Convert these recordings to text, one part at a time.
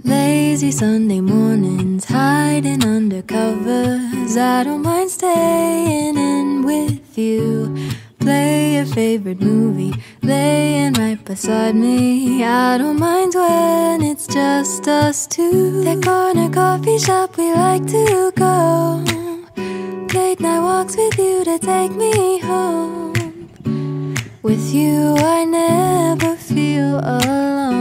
Lazy Sunday mornings, hiding under covers. I don't mind staying in with you. Play your favorite movie, laying right beside me. I don't mind when it's just us two. That corner coffee shop we like to go. Late night walks with you to take me home. With you I never feel alone.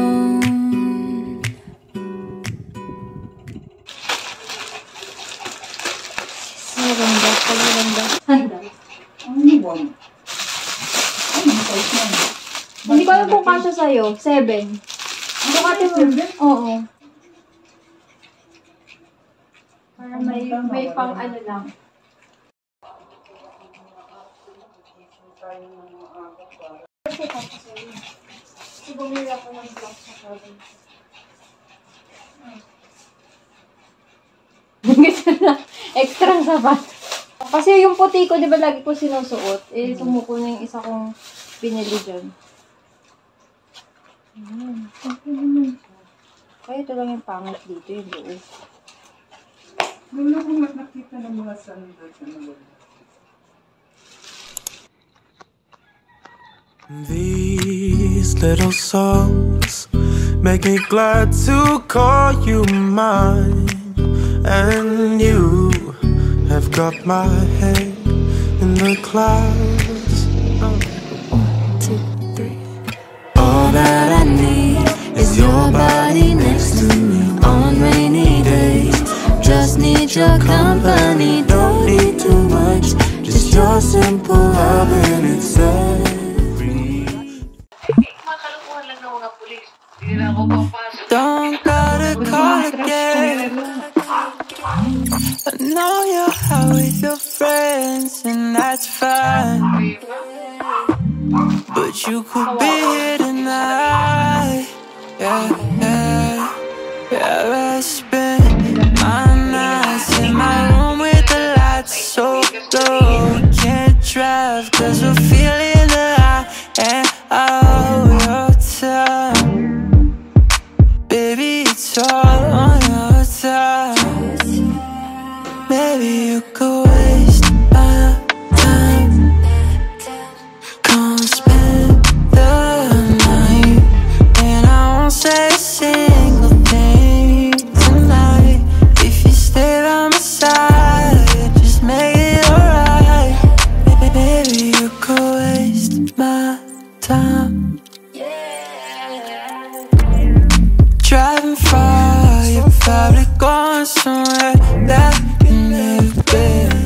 Hindi ko alam kung kasya sa'yo. 7. Ang kukati mo. Oo. Para may pang ano lang. Kasi bumili ako ng vlog sa Adobe. Extra sapat. Kasi yung puti ko, di ba lagi ko sinusuot? Eh, sumuko na yung isa kong binili dyan. Kaya ito lang yung pangit dito, yung loob. Wala kong nakita ng mga sandals na wala. These little songs make me glad to call you mine. And you have got my head in the clouds. 1, 2, 3. All that I need is your body next to me on rainy days. Just need your company, don't need too much. Just your simple love and it's every. Don't gotta call again. I know you're out with your friends and that's fine, but you could be here tonight. Yeah, yeah, yeah. I spend my nights in my room with the lights so low. Can't drive 'cause we're feeling the high and all your time. Baby, it's all on your time. Maybe you could waste my time. Come spend the night, and I won't say a single thing tonight. If you stay by my side, just make it alright. Maybe you could waste my time. Driving far, you're probably going somewhere that you've never been.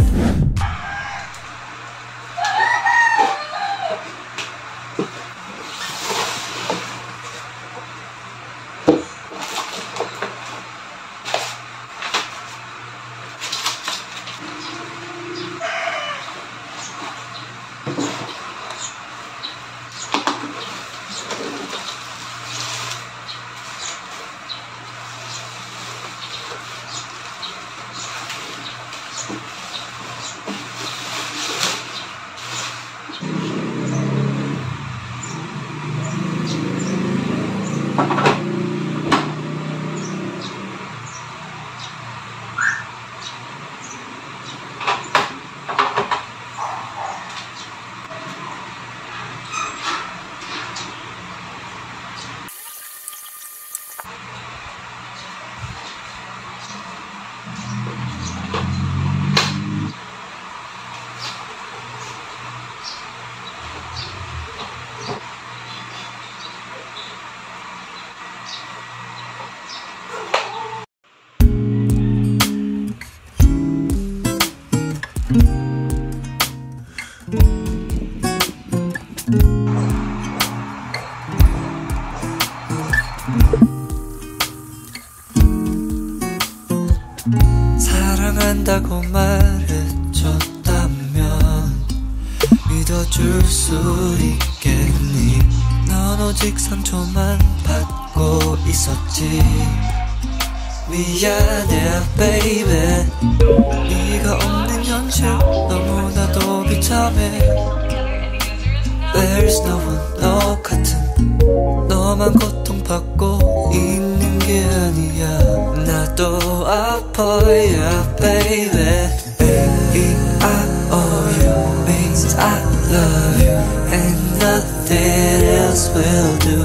사랑한다고 말해줬다면 믿어줄 수 있겠니? 넌 오직 상처만 받고 있었지. 미안해 baby. 네가 없는 현실 너무나도 비참해. There's no one 너 같은. 너만 고통받고 있는 게 아니야. 나도 아파 yeah baby. Baby I owe you means I love you and nothing else will do.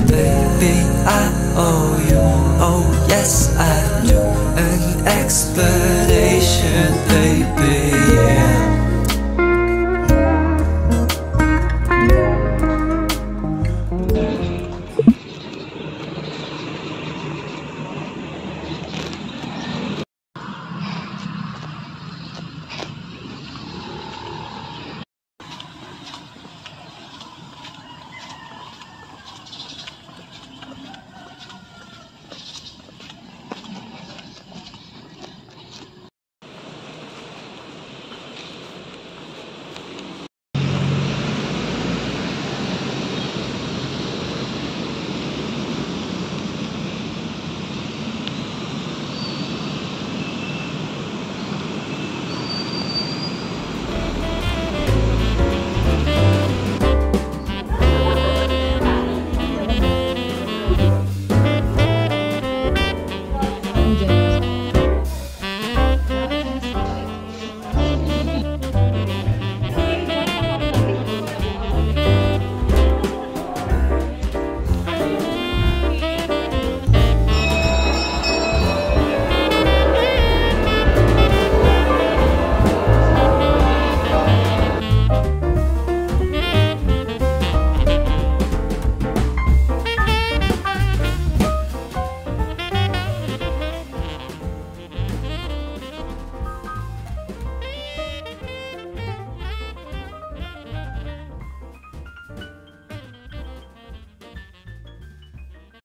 Baby I owe you, oh yes I do, an explanation